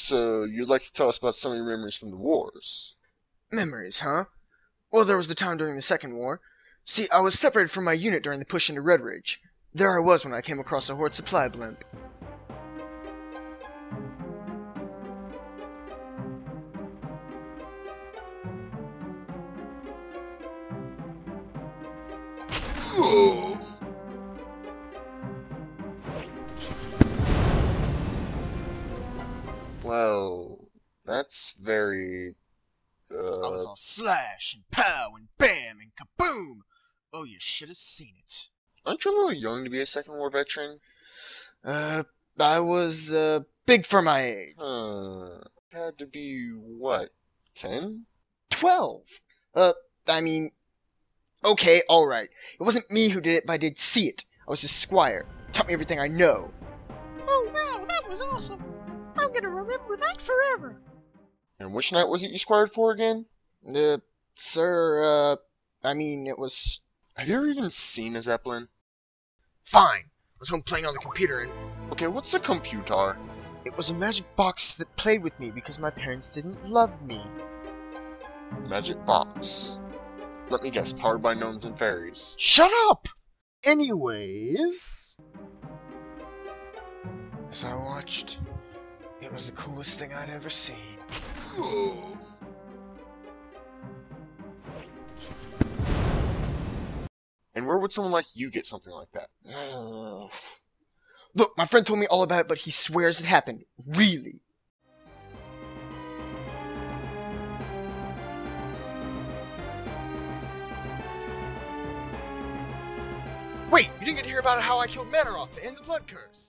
So, you'd like to tell us about some of your memories from the wars? Memories, huh? Well, there was the time during the Second War. See, I was separated from my unit during the push into Red Ridge. There I was when I came across a Horde supply blimp. Well, that's very... I was all slash and pow and bam and kaboom! Oh, you should have seen it. Aren't you a little young to be a Second War veteran? I was, big for my age. Had to be, what, 10? 12! Okay, alright. It wasn't me who did it, but I did see it. I was his squire. Taught me everything I know. Oh wow, that was awesome. I'm gonna remember that forever. And which night was it you squired for again? It was... Have you ever even seen a Zeppelin? Fine. I was home playing on the computer and... Okay, what's a computer? It was a magic box that played with me because my parents didn't love me. Magic box. Let me guess, powered by gnomes and fairies. Shut up! Anyways... As I watched, it was the coolest thing I'd ever seen. And where would someone like you get something like that? Look, my friend told me all about it, but he swears it happened. Really. Wait, you didn't get to hear about how I killed Manaroth to end the Blood Curse.